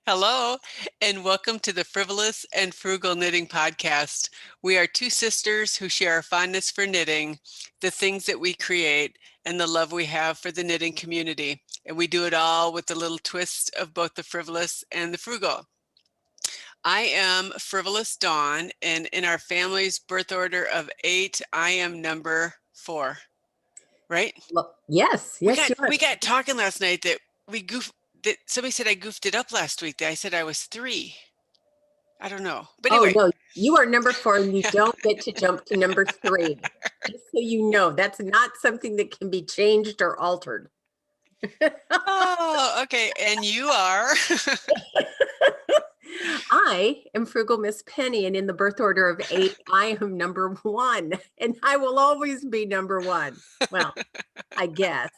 Hello, and welcome to the Frivolous and Frugal Knitting Podcast. We are two sisters who share our fondness for knitting, the things that we create, and the love we have for the knitting community. And we do it all with a little twist of both the frivolous and the frugal. I am Frivolous Dawn, and in our family's birth order of 8, I am number 4. Right? Well, yes, We you are. got talking last night that somebody said I goofed it up last week. That I said I was 3. I don't know. But Oh, anyway, no, you are number 4 and you don't get to jump to number 3. Just so you know, that's not something that can be changed or altered. oh, okay. And you are. I am Frugal Miss Penny, and in the birth order of 8, I am number 1, and I will always be number 1. Well, I guess.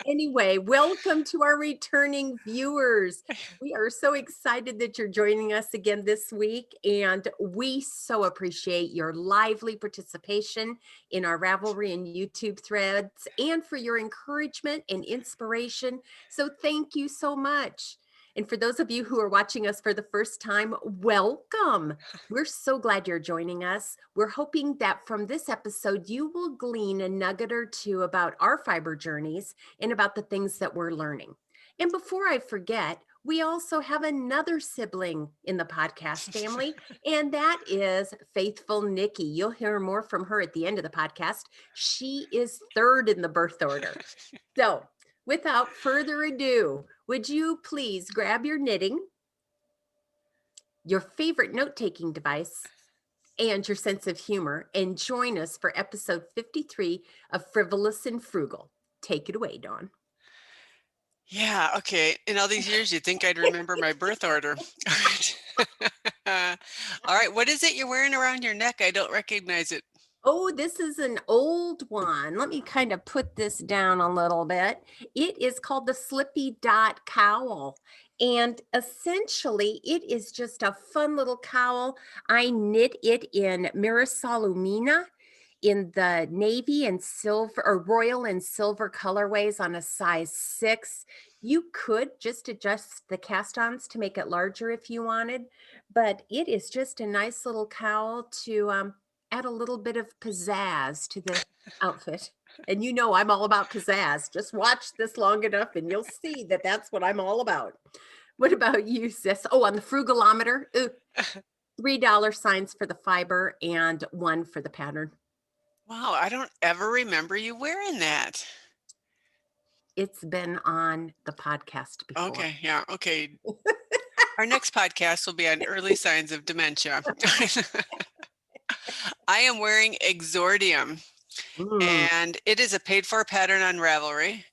Anyway, welcome to our returning viewers. We are so excited that you're joining us again this week, and we so appreciate your lively participation in our Ravelry and YouTube threads and for your encouragement and inspiration. So thank you so much. And for those of you who are watching us for the first time, welcome. We're so glad you're joining us. We're hoping that from this episode, you will glean a nugget or two about our fiber journeys and about the things that we're learning. And before I forget, we also have another sibling in the podcast family, and that is Faithful Nikki. You'll hear more from her at the end of the podcast. She is 3rd in the birth order. So without further ado, would you please grab your knitting, your favorite note-taking device, and your sense of humor, and join us for episode 53 of Frivolous and Frugal. Take it away, Dawn. Yeah, okay. In all these years, you'd think I'd remember my birth order. All right, what is it you're wearing around your neck? I don't recognize it. Oh, this is an old one. Let me kind of put this down a little bit. It is called the Slippy Cowl. And essentially, it is just a fun little cowl. I knit it in Ultra in the navy and silver or royal and silver colorways on a size 6. You could just adjust the cast-ons to make it larger if you wanted, but it is just a nice little cowl to add a little bit of pizzazz to the outfit. And you know I'm all about pizzazz. Just watch this long enough and you'll see that that's what I'm all about. What about you, sis? Oh, on the Frugalometer, $3 signs for the fiber and 1 for the pattern. Wow, I don't ever remember you wearing that. It's been on the podcast before. Okay, yeah, okay. Our next podcast will be on early signs of dementia. I am wearing Exordium, and it is a paid-for pattern on Ravelry.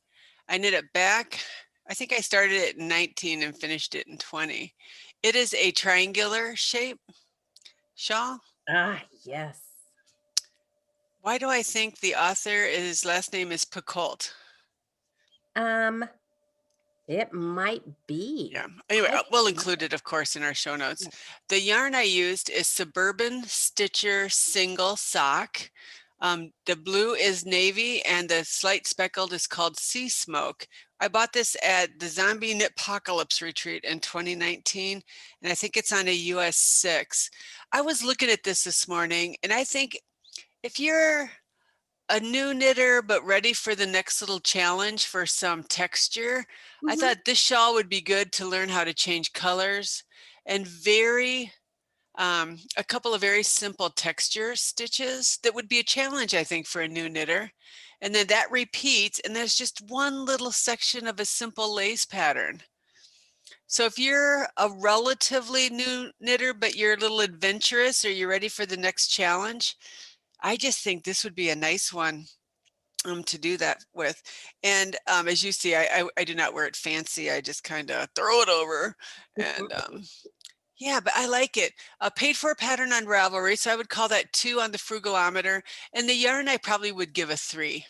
I knit it back. I think I started it in 19 and finished it in 20. It is a triangular shape shawl. Ah, yes. Why do I think the author, his last name is Picoult? It might be. Yeah. Anyway, we'll include it, of course, in our show notes. The yarn I used is Suburban Stitcher Single Sock. The blue is navy, and the slight speckled is called Sea Smoke. I bought this at the Zombie Knitpocalypse Retreat in 2019, and I think it's on a US 6. I was looking at this morning, and I think if you're a new knitter but ready for the next little challenge for some texture, I thought this shawl would be good to learn how to change colors and a couple of very simple texture stitches that would be a challenge, I think, for a new knitter. And then that repeats, and there's just one little section of a simple lace pattern. So if you're a relatively new knitter, but you're a little adventurous or you're ready for the next challenge, I just think this would be a nice one to do that with. And as you see, I do not wear it fancy. I just kind of throw it over. And yeah, but I like it. Paid for a pattern on Ravelry, so I would call that 2 on the Frugalometer. And the yarn I probably would give a 3.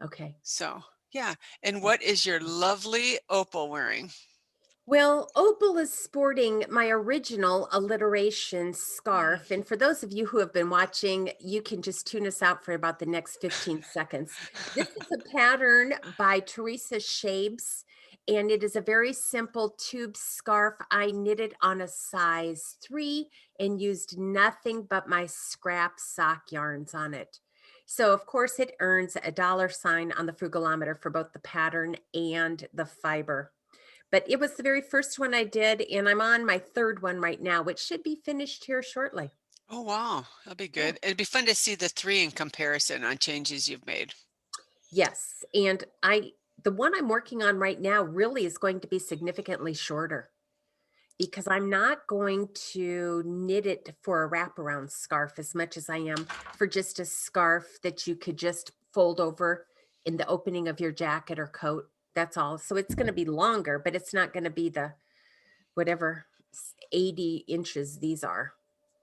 Okay. So yeah. And what is your lovely Opal wearing? Well, Opal is sporting my original Alliteration Scarf. And for those of you who have been watching, you can just tune us out for about the next 15 seconds. This is a pattern by Theresa Schabes, and it is a very simple tube scarf. I knitted on a size 3 and used nothing but my scrap sock yarns on it. So of course it earns a $sign on the Frugalometer for both the pattern and the fiber. But it was the very first one I did, and I'm on my 3rd one right now, which should be finished here shortly. Oh, wow. That'll be Yeah. good. It'd be fun to see the 3 in comparison on changes you've made. Yes, and the one I'm working on right now really is going to be significantly shorter because I'm not going to knit it for a wraparound scarf as much as I am for just a scarf that you could just fold over in the opening of your jacket or coat. That's all. So it's going to be longer, but it's not going to be the whatever 80 inches these are.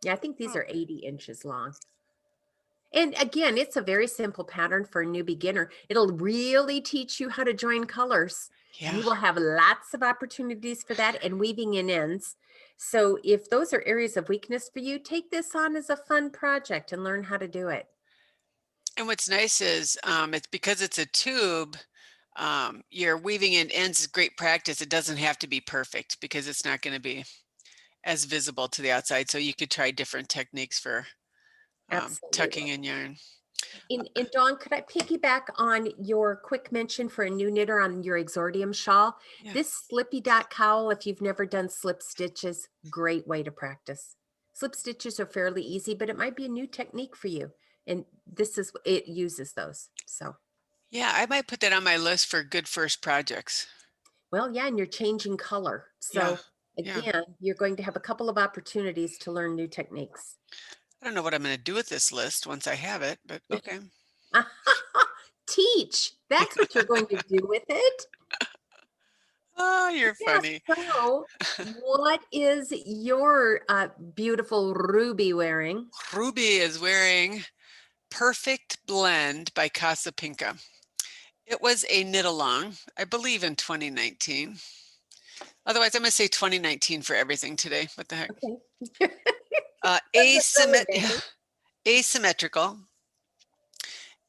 Yeah, I think these Oh, are 80 inches long. And again, it's a very simple pattern for a new beginner. It'll really teach you how to join colors. yeah. You will have lots of opportunities for that and weaving in ends. So if those are areas of weakness for you, take this on as a fun project and learn how to do it. And what's nice is it's because it's a tube, you're weaving in ends is great practice. It doesn't have to be perfect because it's not going to be as visible to the outside. So you could try different techniques for tucking Absolutely. in yarn. And Dawn, could I piggyback on your quick mention for a new knitter on your Exordium shawl? Yeah. This Slippy Cowl, if you've never done slip stitches, great way to practice. Slip stitches are fairly easy, but it might be a new technique for you. And it uses those. So, Yeah, I might put that on my list for good first projects. well, yeah, and you're changing color. Yeah. So, Yeah. again, you're going to have a couple of opportunities to learn new techniques. I don't know what I'm going to do with this list once I have it, but okay. Teach. That's what you're going to do with it. Oh, you're Yeah, funny. so what is your beautiful Ruby wearing? Ruby is wearing Perfect Blend by Casapinka. It was a knit along, I believe in 2019. Otherwise, I'm going to say 2019 for everything today. What the heck? Okay. Asymmetrical.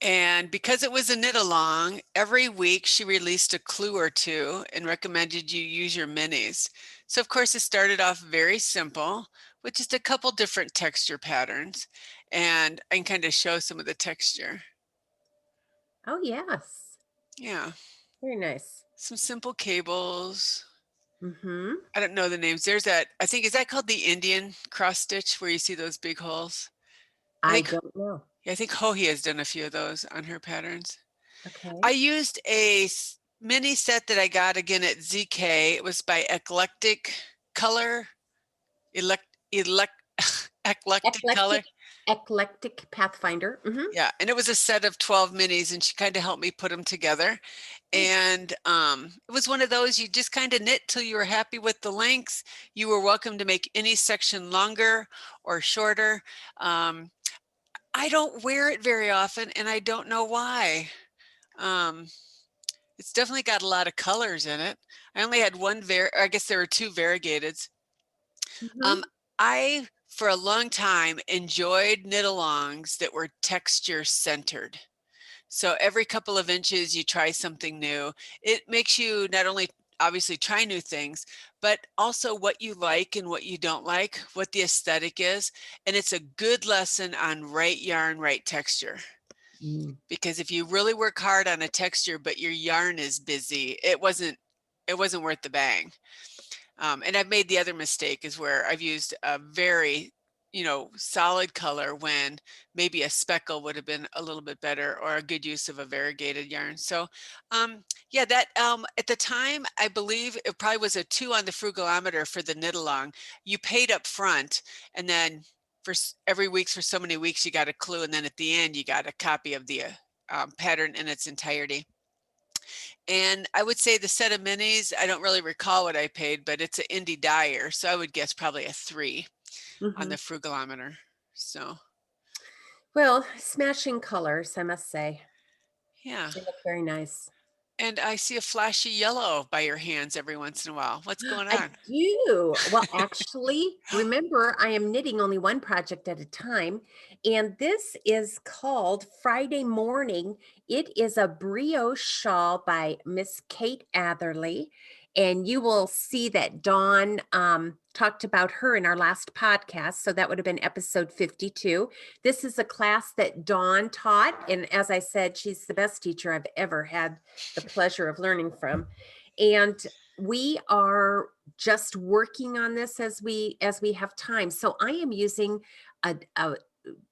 And because it was a knit along, every week she released a clue or two and recommended you use your minis. So of course it started off very simple with just a couple different texture patterns, and I can kind of show some of the texture. Oh, yes. Yeah, Very nice. some simple cables. Mm-hmm. I don't know the names. There's that, I think, is that called the Indian cross stitch where you see those big holes? I I think, don't know. yeah, I think Hohi has done a few of those on her patterns. Okay. I used a mini set that I got again at ZK. It was by Eclectic Color, Eclectic Color. Eclectic Pathfinder. Mm-hmm. Yeah, and it was a set of 12 minis, and she kind of helped me put them together. And it was one of those you just kind of knit till you were happy with the lengths. You were welcome to make any section longer or shorter. I don't wear it very often, and I don't know why. It's definitely got a lot of colors in it. I only had one I guess there were two variegateds. Mm-hmm. I, for a long time, enjoyed knit-alongs that were texture centered. So every couple of inches, you try something new. It makes you not only obviously try new things, but also what you like and what you don't like, what the aesthetic is. And it's a good lesson on right yarn, right texture. Mm. Because if you really work hard on a texture, but your yarn is busy, it wasn't worth the bang. And I've made the other mistake is where I've used a very, solid color when maybe a speckle would have been a little bit better, or a good use of a variegated yarn. So yeah, that at the time, I believe it probably was a 2 on the Frugalometer for the knit along. You paid up front, and then for every week for so many weeks, you got a clue. And then at the end, you got a copy of the pattern in its entirety. And I would say the set of minis, I don't really recall what I paid, but it's an indie dyer. So I would guess probably a 3 on Mm-hmm. the Frugalometer. So Well, smashing colors, I must say. yeah. They look very nice. And I see a flashy yellow by your hands every once in a while. What's going I on? do. Well, actually, remember, I am knitting only one project at a time, and this is called Friday Morning. It is a brioche shawl by Miss Kate Atherley, and you will see that Dawn talked about her in our last podcast, so that would have been episode 52. This is a class that Dawn taught, and as I said, she's the best teacher I've ever had the pleasure of learning from. And we are just working on this as we have time. So I am using a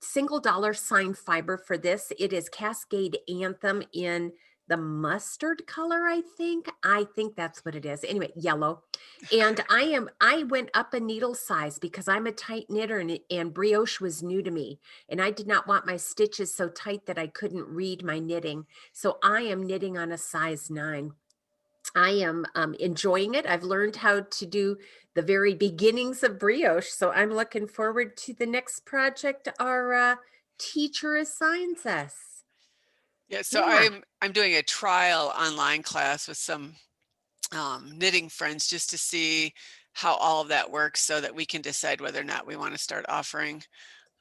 single dollar sign fiber for this. It is Cascade Anthem in the mustard color, I think. I think that's what it is. Anyway, yellow. And I went up a needle size because I'm a tight knitter, and brioche was new to me. And I did not want my stitches so tight that I couldn't read my knitting. So I am knitting on a size 9. I am enjoying it. I've learned how to do the very beginnings of brioche. So I'm looking forward to the next project our teacher assigns us. Yeah, so Yeah, I'm doing a trial online class with some knitting friends just to see how all of that works so that we can decide whether or not we want to start offering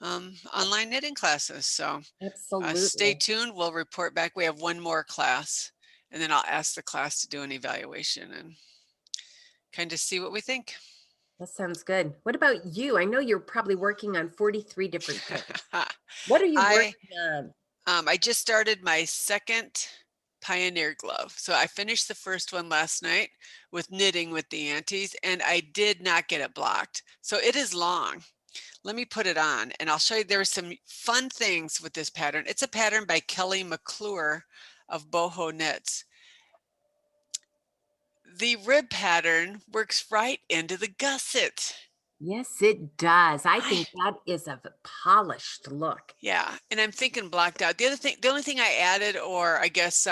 online knitting classes. So stay absolutely. tuned. We'll report back. We have one more class, and then I'll ask the class to do an evaluation and kind of see what we think. That sounds good. What about you? I know you're probably working on 43 different things. What are you I working on? I just started my second Pioneer glove. So I finished the first one last night with knitting with the aunties, and I did not get it blocked. So it is long. Let me put it on and I'll show you. There are some fun things with this pattern. It's a pattern by Kelly McClure of Boho Knits. The rib pattern works right into the gusset. Yes, it does. I I think that is a polished look. Yeah, and I'm thinking blocked out. The only thing I added, or I guess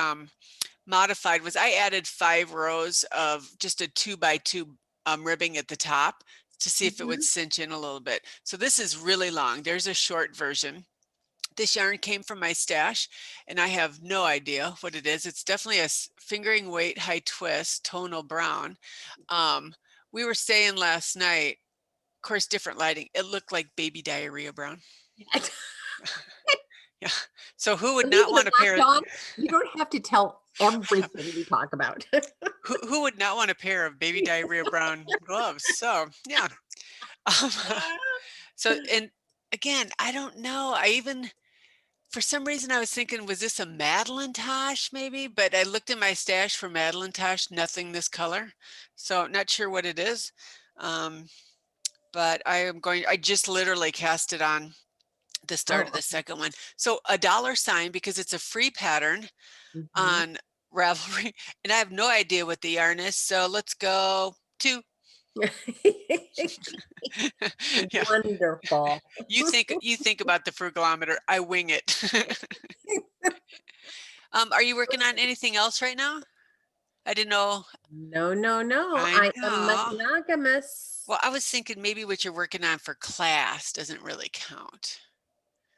modified, was I added 5 rows of just a 2x2 ribbing at the top to see if it would Mhm. cinch in a little bit. So this is really long. There's a short version. This yarn came from my stash, and I have no idea what it is. It's definitely a fingering weight high twist tonal brown. We were saying last night, of course, different lighting. It looked like baby diarrhea brown. Yeah. So who would Believe not it or want a not, pair? Dawn, you don't have to tell everything we talk about. Who would not want a pair of baby diarrhea brown gloves? So yeah. Um, so and again, I don't know. I even for some reason I was thinking, was this a Madeline Tosh maybe? But I looked in my stash for Madeline Tosh, nothing this color. So not sure what it is. But I just literally cast it on the start Oh, of the okay. second one. So a dollar sign because it's a free pattern Mhm. on Ravelry, and I have no idea what the yarn is. So let's go to yeah. Wonderful. You think about the frugalometer. I wing it. Are you working on anything else right now? I didn't know. No, no, no. I I am know. monogamous. Well, I was thinking maybe what you're working on for class doesn't really count.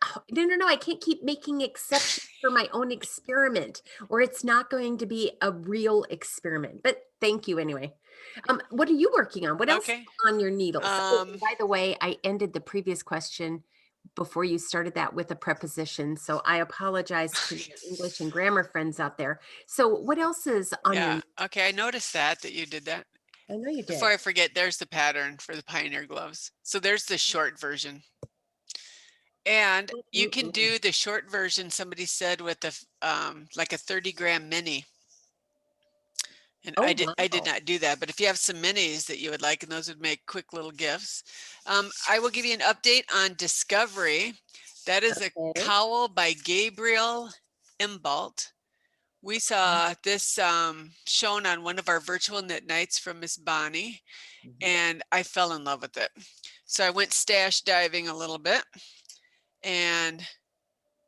Oh, no, no, no. I can't keep making exceptions for my own experiment, or it's not going to be a real experiment. But thank you anyway. What are you working on? What else is Okay. on your needles? Oh, and Um, by the way, I ended the previous question before you started that with a preposition. So I apologize to my English and grammar friends out there. So what else is on your yeah. Okay. I noticed that you did that. I know you Before did. I forget, there's the pattern for the Pioneer gloves. So there's the short version. And you can Mm-mm. do the short version, somebody said, with a like a 30-gram mini. And Oh, I did wow. not do that, but if you have some minis that you would like, and those would make quick little gifts. I will give you an update on Discovery. That is a Okay. cowl by Gabrielle Imbault. We saw this shown on one of our virtual knit nights from Miss Bonnie, and I fell in love with it. So I went stash diving a little bit, and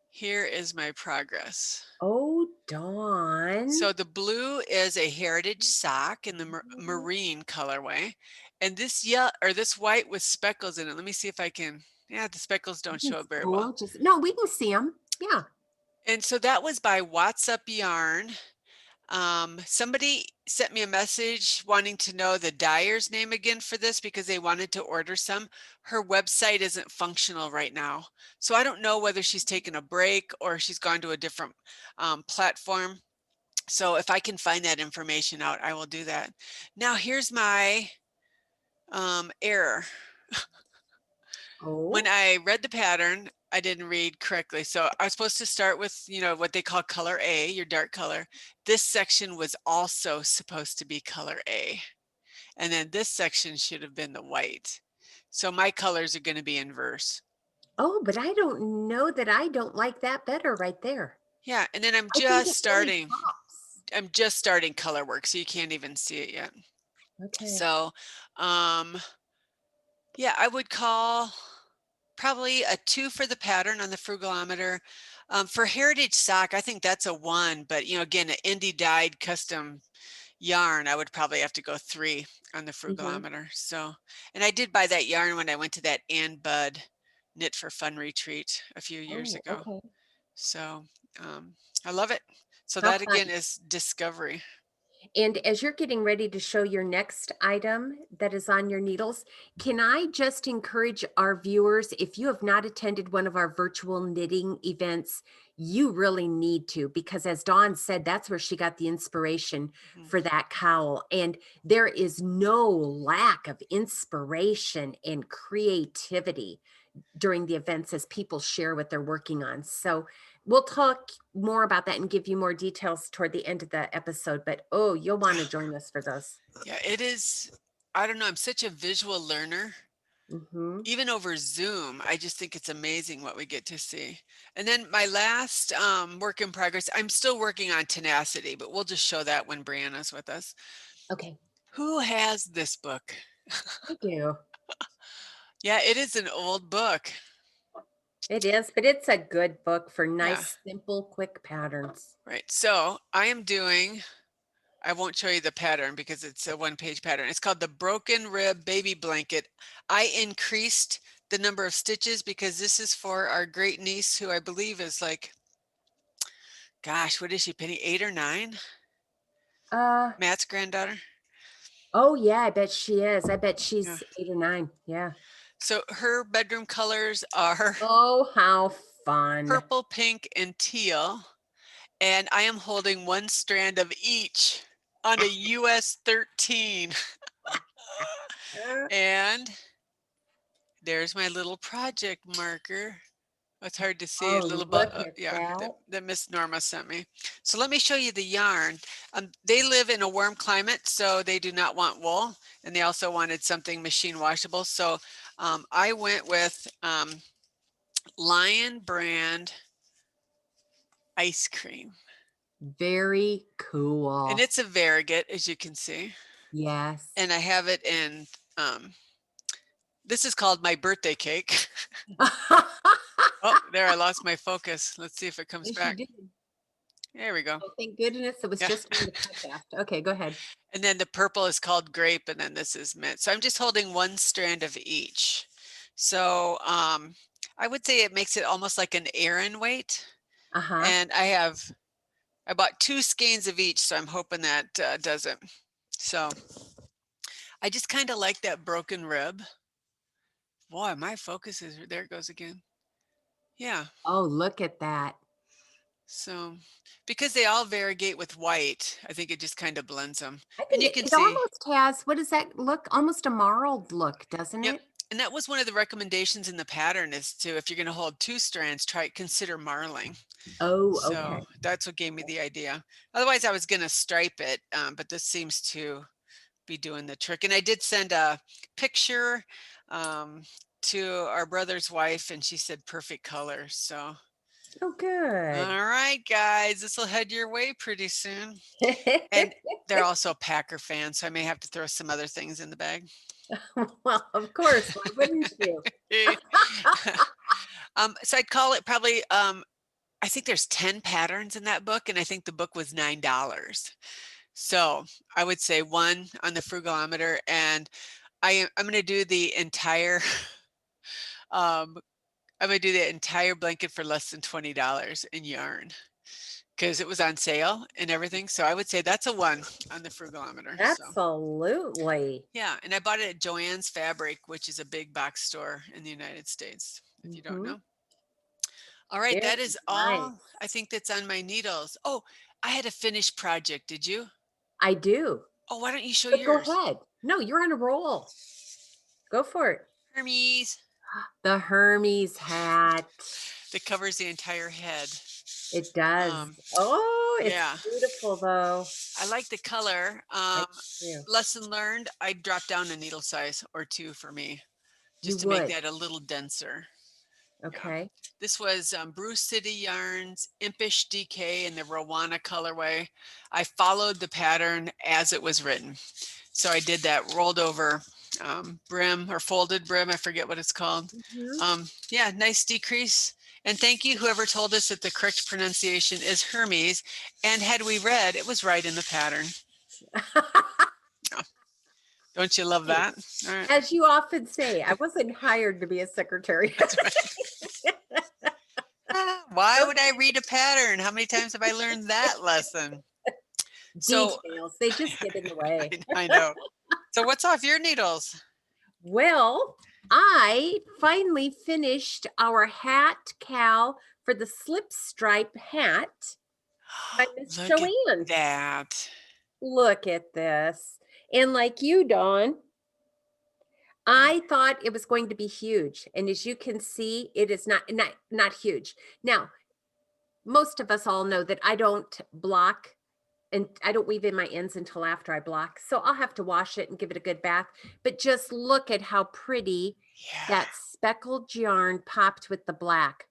here is my progress. Oh, Dawn. So the blue is a heritage sock in the marine colorway, and this white with speckles in it. Let me see if I can. Yeah, the speckles don't show It's up very well. gorgeous. No, we can see them. Yeah. And so that was by What's Up Yarn. Somebody sent me a message wanting to know the dyer's name again for this because they wanted to order some. Her website isn't functional right now. So I don't know whether she's taken a break or she's gone to a different platform. So if I can find that information out, I will do that. Now here's my error. When Oh, I read the pattern, I didn't read correctly. So I was supposed to start with, what they call color A, your dark color. This section was also supposed to be color A. And then this section should have been the white. So my colors are going to be inverse. oh, but I don't know that I don't like that better right there. Yeah, and then I think it really pops. I'm just starting color work, so you can't even see it yet. Okay. So, yeah, I would call probably a 2 for the pattern on the Frugalometer. For Heritage Sock, I think that's a 1, but again, an indie dyed custom yarn, I would probably have to go 3 on the Mhm. Frugalometer. So, and I did buy that yarn when I went to that Ann Budd Knit for Fun retreat a few years Oh, ago. okay. So, I love it. So How that fun. again is discovery. And as you're getting ready to show your next item that is on your needles, can I just encourage our viewers, if you have not attended one of our virtual knitting events, you really need to, because as Dawn said, that's where she got the inspiration Mhm. for that cowl. And there is no lack of inspiration and creativity during the events as people share what they're working on. So we'll talk more about that and give you more details toward the end of the episode. But oh, you'll want to join us for those. Yeah, it is. I don't know. I'm such a visual learner. Hmm. Even over Zoom, I just think it's amazing what we get to see. And then my last work in progress, I'm still working on Tenacity, but we'll just show that when Brianna's with us. Okay, Who has this book? I do. Yeah, it is an old book. It is, but it's a good book for Yeah, nice, simple, quick patterns. right. So I am doing, I won't show you the pattern because it's a one-page pattern. It's called the Broken Rib Baby Blanket. I increased the number of stitches because this is for our great niece who I believe is like, gosh, what is she, Penny, 8 or 9? Uh, Matt's granddaughter. oh yeah, I bet she is. I bet Yeah. she's 8 or 9. Yeah. So her bedroom colors are Oh, how fun. purple, pink, and teal. And I am holding one strand of each on a US 13. And there's my little project marker. It's hard to see a little, Oh, but look at yeah, that. that Miss Norma sent me. So let me show you the yarn. They live in a warm climate, so they do not want wool, and they also wanted something machine washable. So I went with Lion brand ice cream, Very and cool. it's a variegated, as you can see, Yes. and I have it in. This is called my birthday cake. Oh, there, I lost my focus. Let's see if it comes Yes, you back. did. There we go. Oh, thank goodness it was Yeah. just on the podcast. Okay, go ahead. And then the purple is called grape, and then this is mint. So I'm just holding one strand of each. So I would say it makes it almost like an Aran weight. Uh-huh. And I bought 2 skeins of each, so I'm hoping that does it. So I just kind of like that broken rib. Boy, my focus is, there it goes again. Yeah. Oh, look at that. So because they all variegate with white, I think it just kind of blends them. I And think you it, can it see, almost has, what does that look? Almost a marled look, doesn't yep. it? And that was one of the recommendations in the pattern is to, if you're going to hold 2 strands, consider marling. Oh, okay. So that's what gave me the idea. Otherwise, I was going to stripe it, but this seems to be doing the trick. And I did send a picture to our brother's wife, and she said perfect color. So, Oh, good. all right, guys, this will head your way pretty soon. And they're also Packer fans, so I may have to throw some other things in the bag. Well, of course, why wouldn't you? So I'd call it probably, I think there's 10 patterns in that book, and I think the book was $9. So I would say 1 on the Frugalometer, and I'm going to do the entire, I'm going to do the entire blanket for less than $20 in yarn. because it was on sale and everything. So I would say that's a 1 on the Frugalometer. So Absolutely. yeah, and I bought it at Joann's Fabric, which is a big box store in the United States, if you don't know. All right, Very that is nice. all I think that's on my needles. Oh, I had a finished project. Did you? I do. Oh, why don't you show But go yours? ahead. No, you're on a roll. Go for it. Hermes. The Hermes hat. That covers the entire head. It does. Um, Oh, it's yeah. beautiful though. I like the color. I do. Lesson learned, I dropped down a needle size or 2 for me, You just to make would. that a little denser. Yeah. Okay. This was Brew City Yarns, Impish DK in the Rowana colorway. I followed the pattern as it was written. So I did that rolled over brim or folded brim. I forget what it's called. Yeah, nice decrease. And thank you, whoever told us that the correct pronunciation is Hermes. And had we read, it was right in the pattern. Don't you love that? All right. As you often say, I wasn't hired to be a secretary. That's right. Why would I read a pattern? How many times have I learned that lesson? Details, they just get in the way. I know. So what's off your needles? Well, I finally finished our hat cowl for the slip stripe hat by Miss Joanne. That. Look at this. And like you, Dawn, I thought it was going to be huge. And as you can see, it is not huge. Now, most of us all know that I don't block and I don't weave in my ends until after I block. So I'll have to wash it and give it a good bath. But just look at how pretty that speckled yarn popped with the black.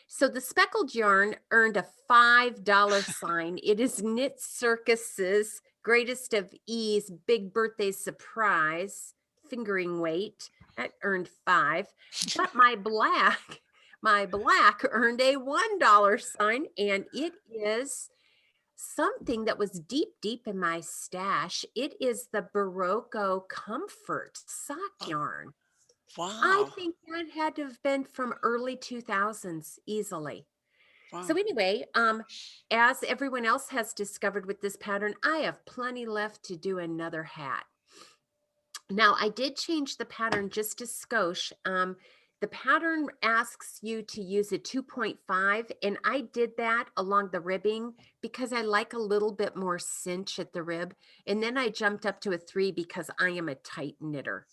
So the speckled yarn earned a $5 sign. It is Knit Circus's Greatest of Ease Big Birthday Surprise fingering weight. That earned $5. But my black earned a $1 sign, and it is something that was deep in my stash. It is the Barocco Comfort sock yarn. Wow. I think that had to have been from early 2000s easily. Wow. So anyway, as everyone else has discovered with this pattern, I have plenty left to do another hat. Now, I did change the pattern just a skosh. The pattern asks you to use a 2.5, and I did that along the ribbing because I like a little bit more cinch at the rib. And then I jumped up to a 3 because I am a tight knitter.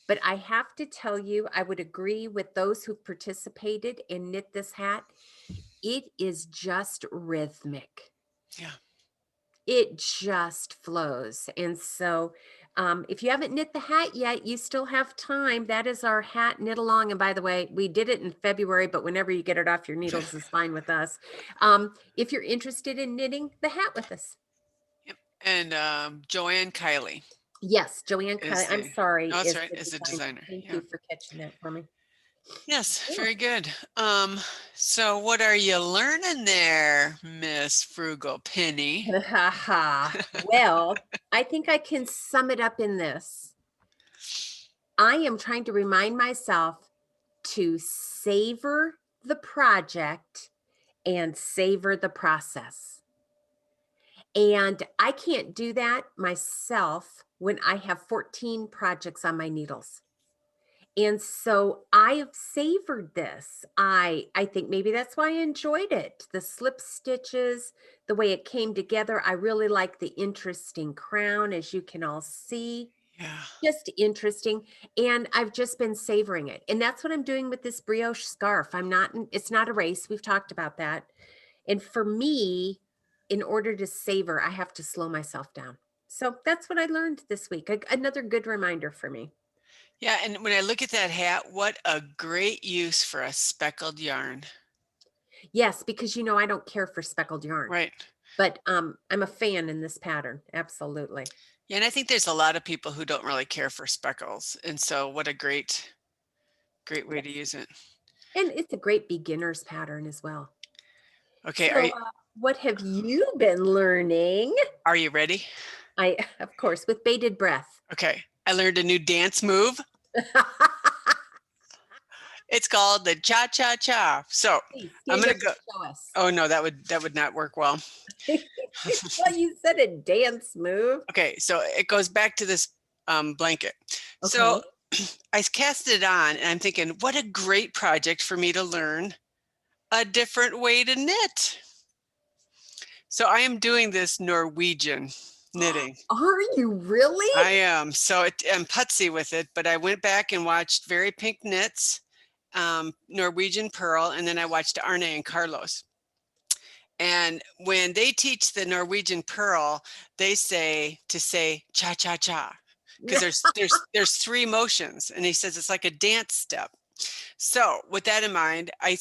But I have to tell you, I would agree with those who participated and knit this hat. It is just rhythmic. Yeah. It just flows. And so if you haven't knit the hat yet, you still have time. That is our hat knit along. And by the way, we did it in February, but whenever you get it off your needles is fine with us. If you're interested in knitting the hat with us. Yep. And Joanne Kiley. Yes, Joanne Kiley. I'm sorry. No, that's right. Is a designer. Thank you for catching that for me. Yes, very good. So what are you learning there, Miss Frugal Penny? Well, I think I can sum it up in this. I am trying to remind myself to savor the project and savor the process. And I can't do that myself when I have 14 projects on my needles. And so I have savored this. I think maybe that's why I enjoyed it. The slip stitches, the way it came together. I really like the interesting crown, as you can all see. Yeah. Just interesting. And I've just been savoring it. And that's what I'm doing with this brioche scarf. It's not a race. We've talked about that. And for me, in order to savor, I have to slow myself down. So that's what I learned this week. Another good reminder for me. Yeah, and when I look at that hat, what a great use for a speckled yarn. Yes, because I don't care for speckled yarn. Right. But I'm a fan in this pattern. Absolutely. Yeah, and I think there's a lot of people who don't really care for speckles. And so what a great way to use it. And it's a great beginner's pattern as well. Okay. So, what have you been learning? Are you ready? Of course, with bated breath. Okay. I learned a new dance move. It's called the cha-cha-cha. So Please I'm stand gonna up go. and show us. Oh no, that would not work well. Well, you said a dance move. Okay, so it goes back to this blanket. So Okay. I cast it on and I'm thinking, what a great project for me to learn a different way to knit. So I am doing this Norwegian knitting. Are you really? I am. So I'm putsy with it, but I went back and watched Very Pink Knits, Norwegian Purl, and then I watched Arne and Carlos. And when they teach the Norwegian Purl, they say to say cha cha cha, because there's three motions, and he says it's like a dance step. So with that in mind, I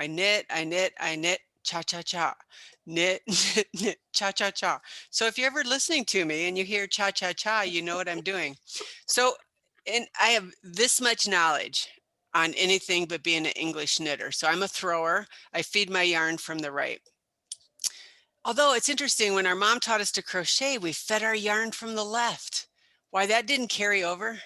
knit, cha cha cha, knit, knit, knit, cha cha cha. So if you're ever listening to me and you hear cha cha cha, you know what I'm doing. So, and I have this much knowledge on anything but being an English knitter. So I'm a thrower. I feed my yarn from the right. Although it's interesting, when our mom taught us to crochet, we fed our yarn from the left. Why that didn't carry over?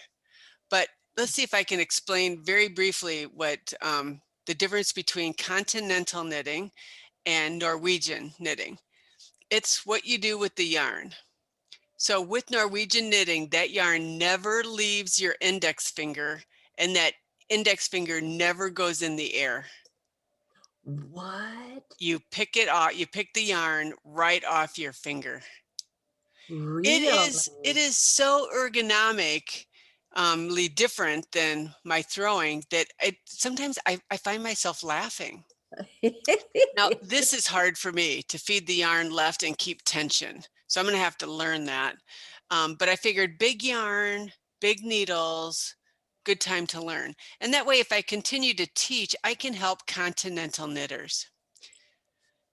But let's see if I can explain very briefly what the difference between continental knitting and Norwegian knitting. It's what you do with the yarn. So with Norwegian knitting, that yarn never leaves your index finger, and that index finger never goes in the air. What? You pick it off, you pick the yarn right off your finger. Really? It is so ergonomically different than my throwing that sometimes I find myself laughing. Now, this is hard for me to feed the yarn left and keep tension. So I'm going to have to learn that. But I figured big yarn, big needles, good time to learn. And that way, if I continue to teach, I can help continental knitters.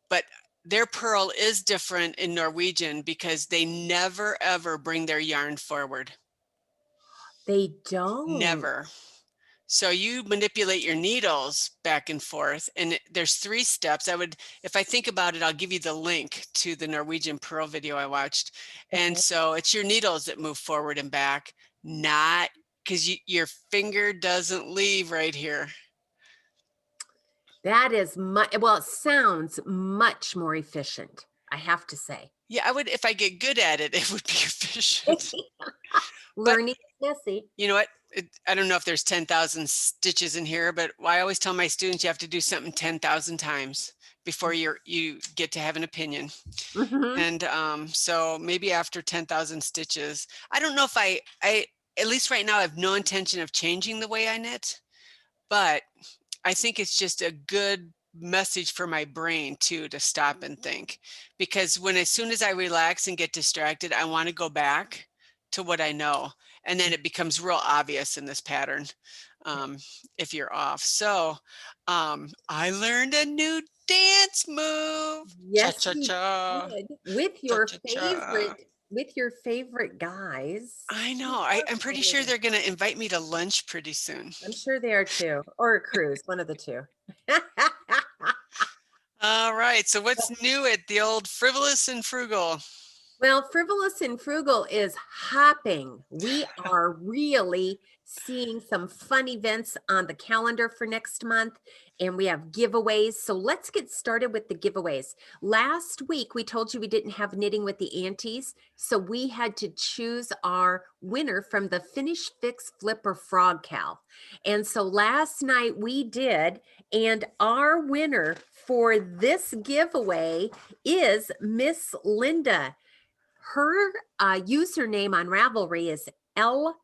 But their purl is different in Norwegian because they never, ever bring their yarn forward. They don't. Never. So you manipulate your needles back and forth, and there's 3 steps. If I think about it, I'll give you the link to the Norwegian Purl video I watched. And so it's your needles that move forward and back, not because your finger doesn't leave right here. That is well, it sounds much more efficient, I have to say. Yeah, if I get good at it, it would be efficient. Learning is messy. You know what? I don't know if there's 10,000 stitches in here, but I always tell my students you have to do something 10,000 times before you get to have an opinion. And so maybe after 10,000 stitches, I don't know if I at least right now I have no intention of changing the way I knit, but I think it's just a good message for my brain too, to stop and think, because as soon as I relax and get distracted, I want to go back to what I know. And then it becomes real obvious in this pattern if you're off. So I learned a new dance move. Yes, Cha-cha-cha. you did. With your favorite guys. I know. I'm pretty sure they're going to invite me to lunch pretty soon. I'm sure they are too. Or a cruise, one of the two. All right. So what's new at the old Frivolous and Frugal? Well, Frivolous and Frugal is hopping. We are really seeing some fun events on the calendar for next month, and we have giveaways. So let's get started with the giveaways. Last week, we told you we didn't have knitting with the aunties, so we had to choose our winner from the Finish Fix Flipper Frog Cowl. And so last night we did, and our winner for this giveaway is Miss Linda. Her username on Ravelry is LMECOLL.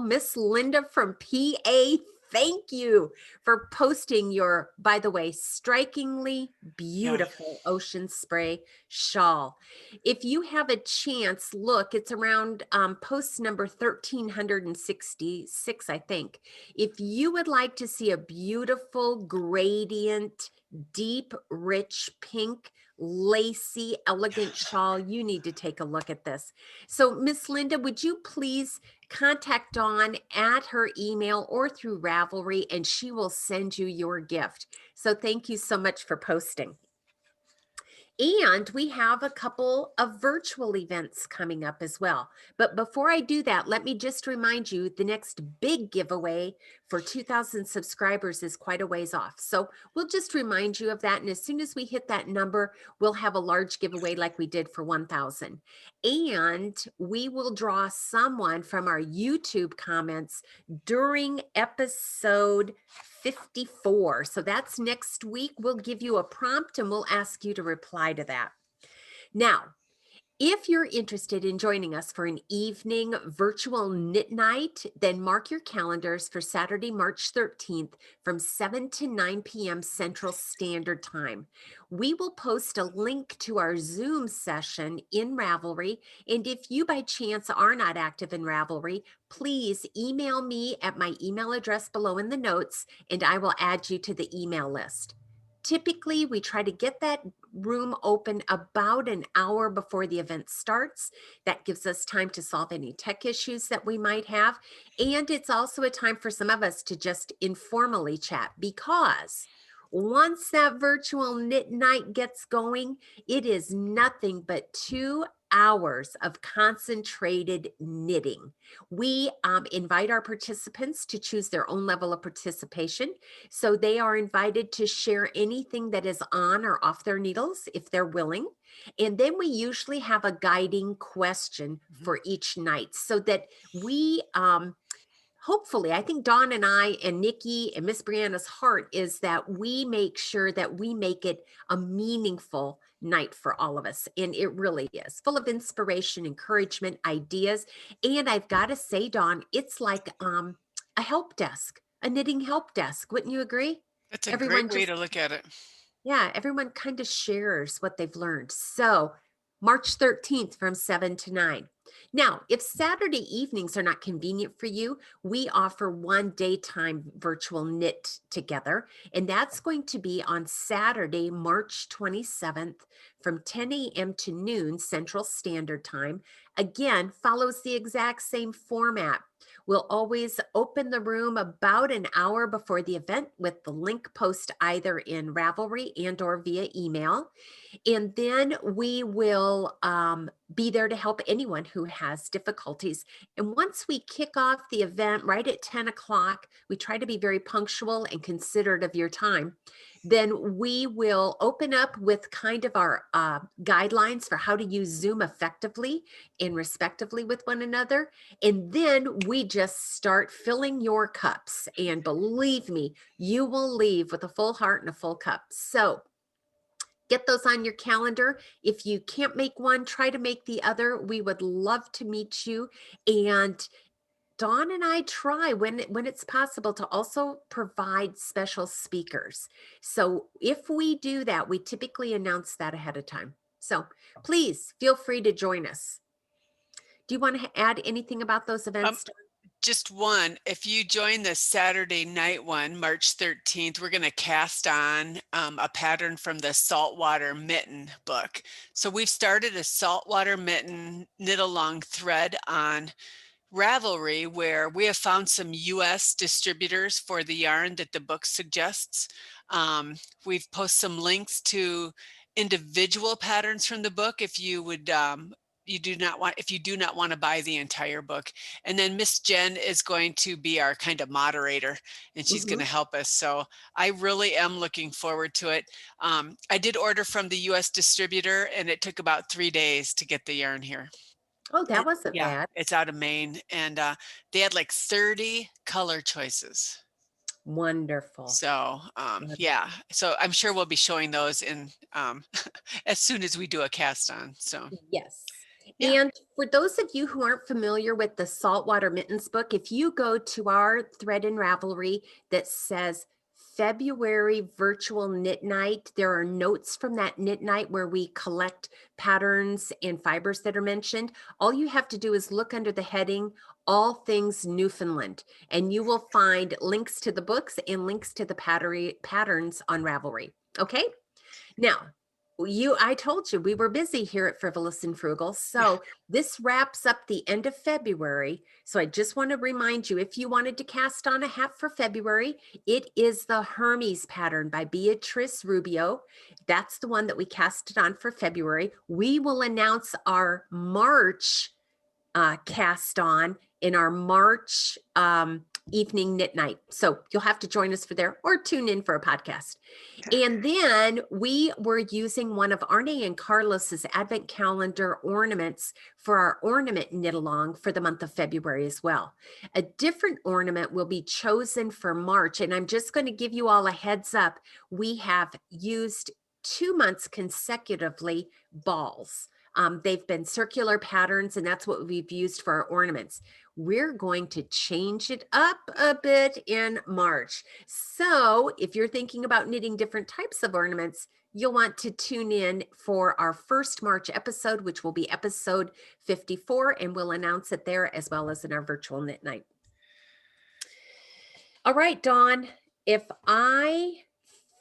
Miss Linda from PA, thank you for posting your, by the way, strikingly beautiful ocean spray shawl. If you have a chance, look, it's around post number 1366, I think. If you would like to see a beautiful gradient, deep, rich pink, lacy, elegant shawl, you need to take a look at this. So Miss Linda, would you please contact Dawn at her email or through Ravelry, and she will send you your gift. So thank you so much for posting. And we have a couple of virtual events coming up as well. But before I do that, let me just remind you the next big giveaway for 2,000 subscribers is quite a ways off. So we'll just remind you of that. And as soon as we hit that number, we'll have a large giveaway like we did for 1,000. And we will draw someone from our YouTube comments during episode 54. So that's next week. We'll give you a prompt and we'll ask you to reply to that. Now, if you're interested in joining us for an evening virtual knit night, then mark your calendars for Saturday, March 13th from 7 to 9 p.m. Central Standard Time. We will post a link to our Zoom session in Ravelry. And if you by chance are not active in Ravelry, please email me at my email address below in the notes, and I will add you to the email list. Typically, we try to get that room open about an hour before the event starts. That gives us time to solve any tech issues that we might have. And it's also a time for some of us to just informally chat, because once that virtual knit night gets going, it is nothing but 2 hours of concentrated knitting. We invite our participants to choose their own level of participation. So they are invited to share anything that is on or off their needles if they're willing. And then we usually have a guiding question for each night so that we hopefully, I think Dawn and I and Nikki and Miss Brianna's heart is that we make sure that we make it a meaningful night for all of us. And it really is full of inspiration, encouragement, ideas. And I've got to say, Dawn, it's like a help desk, a knitting help desk. Wouldn't you agree? That's a Everyone great way just, to look at it. yeah, everyone kind of shares what they've learned. So March 13th from 7 to 9. Now, if Saturday evenings are not convenient for you, we offer one daytime virtual knit together, and that's going to be on Saturday, March 27th from 10 a.m. to noon Central Standard Time. Again, follows the exact same format. We'll always open the room about an hour before the event with the link post either in Ravelry and or via email. And then we will be there to help anyone who has difficulties. And once we kick off the event right at 10 o'clock, we try to be very punctual and considerate of your time. Then we will open up with kind of our guidelines for how to use Zoom effectively and respectively with one another. And then we just start filling your cups. And believe me, you will leave with a full heart and a full cup. So get those on your calendar. If you can't make one, try to make the other. We would love to meet you. And Dawn and I try when it's possible to also provide special speakers. So if we do that, we typically announce that ahead of time. So please feel free to join us. Do you want to add anything about those events, Dawn? Just one. If you join the Saturday night one, March 13th, we're going to cast on a pattern from the Saltwater Mitten book. So we've started a saltwater mitten knit along thread on Ravelry, where we have found some US distributors for the yarn that the book suggests. We've posted some links to individual patterns from the book if you would you do not want to buy the entire book. And then Miss Jen is going to be our kind of moderator, and she's going to help us. So I really am looking forward to it. I did order from the US distributor, and it took about 3 days to get the yarn here. Oh, that wasn't Yeah, bad. it's out of Maine, and they had like 30 color choices. Wonderful. So yeah, so I'm sure we'll be showing those in as soon as we do a cast on. So Yes. yeah. And for those of you who aren't familiar with the Saltwater Mittens book, if you go to our thread in Ravelry that says February virtual knit night, there are notes from that knit night where we collect patterns and fibers that are mentioned. All you have to do is look under the heading All Things Newfoundland, and you will find links to the books and links to the patterns on Ravelry. Okay. Now, I told you we were busy here at Frivolous and Frugal. So this wraps up the end of February. So I just want to remind you, if you wanted to cast on a hat for February, it is the Hermes pattern by Beatrice Rubio. That's the one that we casted on for February. We will announce our March cast on in our March evening knit night. So you'll have to join us for there or tune in for a podcast. And then we were using one of Arne and Carlos's advent calendar ornaments for our ornament knit along for the month of February as well. A different ornament will be chosen for March. And I'm just going to give you all a heads up. We have used 2 months consecutively balls. They've been circular patterns, and that's what we've used for our ornaments. We're going to change it up a bit in March. So if you're thinking about knitting different types of ornaments, you'll want to tune in for our first March episode, which will be episode 54, and we'll announce it there as well as in our virtual knit night. All right, Dawn, if I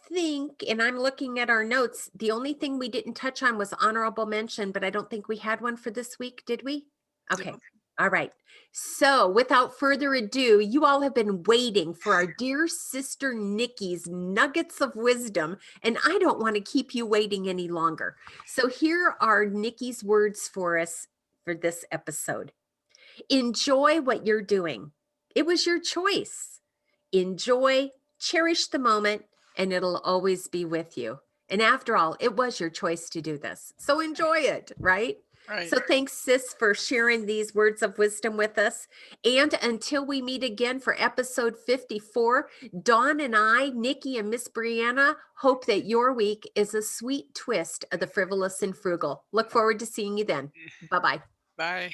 think, and I'm looking at our notes, the only thing we didn't touch on was honorable mention, but I don't think we had one for this week, did we? Okay. No. All right. So without further ado, you all have been waiting for our dear sister Nikki's nuggets of wisdom, and I don't want to keep you waiting any longer. So here are Nikki's words for us for this episode. Enjoy what you're doing. It was your choice. Enjoy, cherish the moment, and it'll always be with you. And after all, it was your choice to do this. So enjoy it, right? Right. So thanks, sis, for sharing these words of wisdom with us. And until we meet again for episode 54, Dawn and I, Nikki and Miss Brianna, hope that your week is a sweet twist of the frivolous and frugal. Look forward to seeing you then. Bye-bye. Bye.